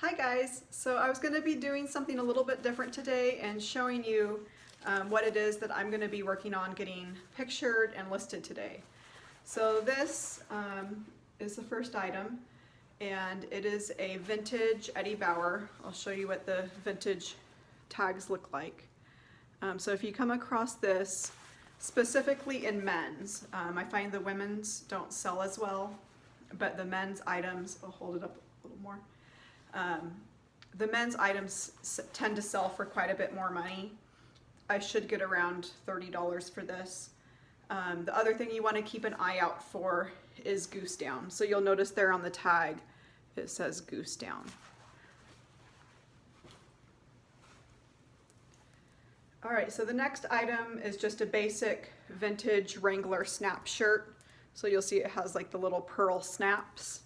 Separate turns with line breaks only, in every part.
Hi guys, so I was going to be doing something a little bit different today and showing you what it is that I'm going to be working on getting pictured and listed today. So this is the first item, and it is a vintage Eddie Bauer. I'll show you what the vintage tags look like. So if you come across this, specifically in men's, I find the women's don't sell as well, but the men's items, I'll hold it up a little more. The men's items tend to sell for quite a bit more money. I should get around $30 for this. The other thing you want to keep an eye out for is goose down. So you'll notice there on the tag it says goose down. Alright, so the next item is just a basic vintage Wrangler snap shirt. So you'll see it has like the little pearl snaps.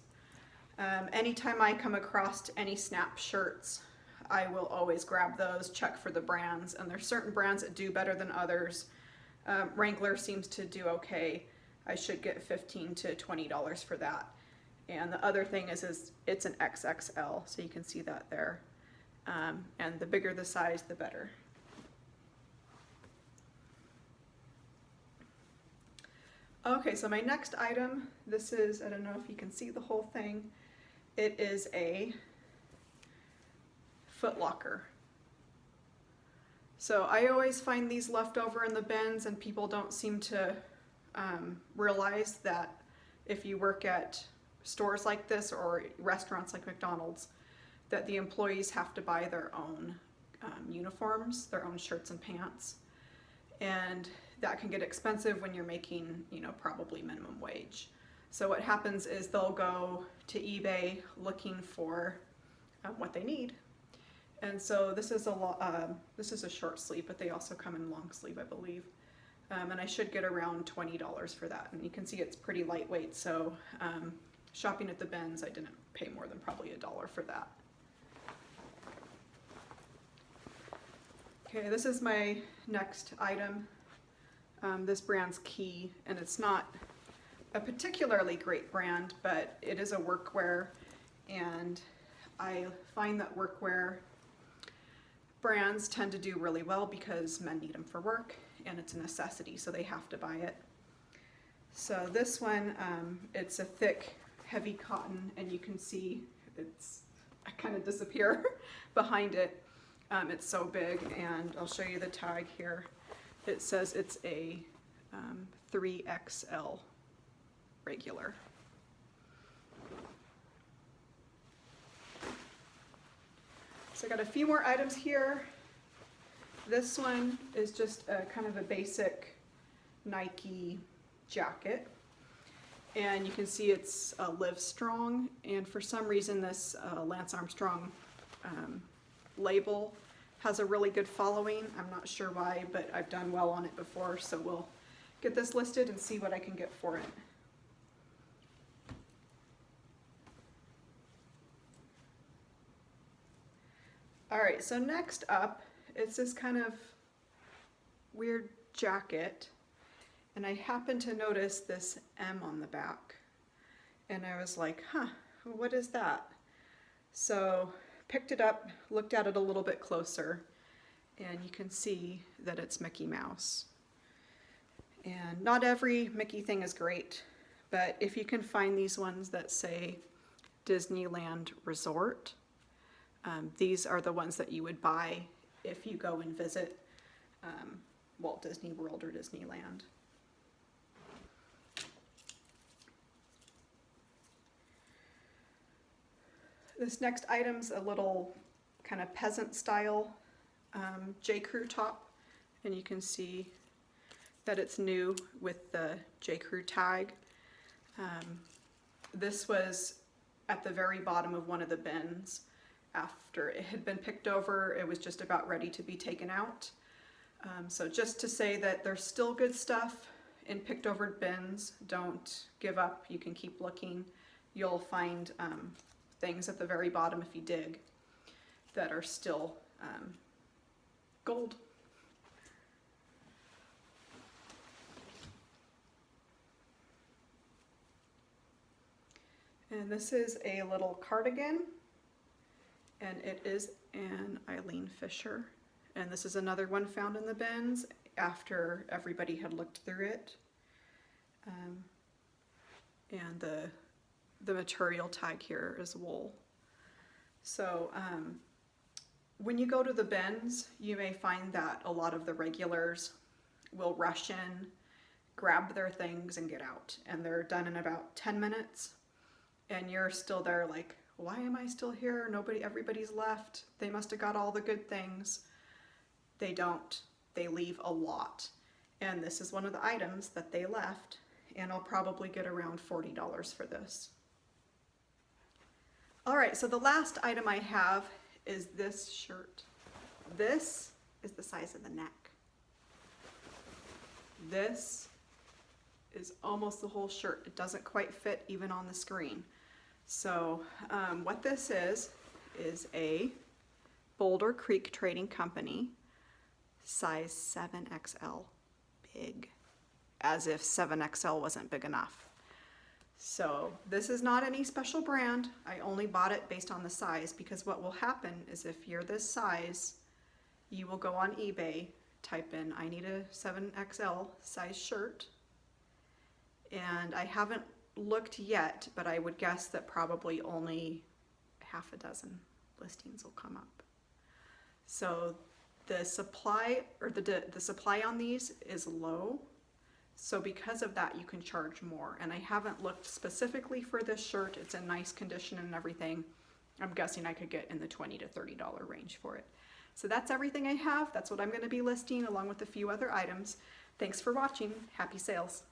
Anytime I come across any snap shirts, I will always grab those, check for the brands, and there's certain brands that do better than others. Wrangler seems to do okay. I should get $15 to $20 for that. And the other thing is it's an XXL, so you can see that there. And the bigger the size, the better. Okay, so my next item, this is, I don't know if you can see the whole thing. It is a foot locker. So I always find these left over in the bins, and people don't seem to realize that if you work at stores like this or restaurants like McDonald's, that the employees have to buy their own uniforms, their own shirts and pants. And that can get expensive when you're making, probably minimum wage. So what happens is they'll go to eBay looking for what they need. And so this is a short sleeve, but they also come in long sleeve, I believe. And I should get around $20 for that. And you can see it's pretty lightweight, so shopping at the bins, I didn't pay more than probably $1 for that. Okay, this is my next item. This brand's Key, and it's not a particularly great brand, but it is a workwear, and I find that workwear brands tend to do really well because men need them for work, and it's a necessity, so they have to buy it. So this one, it's a thick, heavy cotton, and you can see I kind of disappear behind it. It's so big, and I'll show you the tag here. It says it's a 3XL regular. So I got a few more items here. This one is just a kind of a basic Nike jacket. And you can see it's Live Strong, and for some reason this Lance Armstrong label has a really good following. I'm not sure why, but I've done well on it before, so we'll get this listed and see what I can get for it. Alright, so next up, it's this kind of weird jacket, and I happened to notice this M on the back, and I was like, what is that? So picked it up, looked at it a little bit closer, and you can see that it's Mickey Mouse. And not every Mickey thing is great, but if you can find these ones that say Disneyland Resort, these are the ones that you would buy if you go and visit Walt Disney World or Disneyland. This next item's a little kind of peasant style J. Crew top, and you can see that it's new with the J. Crew tag. This was at the very bottom of one of the bins. After it had been picked over, it was just about ready to be taken out. So just to say that there's still good stuff in picked over bins. Don't give up, you can keep looking. You'll find things at the very bottom if you dig that are still gold. And this is a little cardigan, and it is an Eileen Fisher. And this is another one found in the bins after everybody had looked through it. And the material tag here is wool. So when you go to the bins, you may find that a lot of the regulars will rush in, grab their things, and get out. And they're done in about 10 minutes. And you're still there like, why am I still here? Everybody's left. They must have got all the good things. They don't. They leave a lot. And this is one of the items that they left. And I'll probably get around $40 for this. All right, so the last item I have is this shirt. This is the size of the neck. This is almost the whole shirt. It doesn't quite fit even on the screen. So what this is a Boulder Creek Trading Company size 7XL, big, as if 7XL wasn't big enough. So this is not any special brand. I only bought it based on the size, because what will happen is if you're this size, you will go on eBay, type in, I need a 7XL size shirt. And I haven't looked yet, but I would guess that probably only half a dozen listings will come up. So the supply, or the supply on these is low. So because of that, you can charge more. And I haven't looked specifically for this shirt. It's in nice condition and everything. I'm guessing I could get in the $20 to $30 range for it. So that's everything I have. That's what I'm going to be listing along with a few other items. Thanks for watching. Happy sales.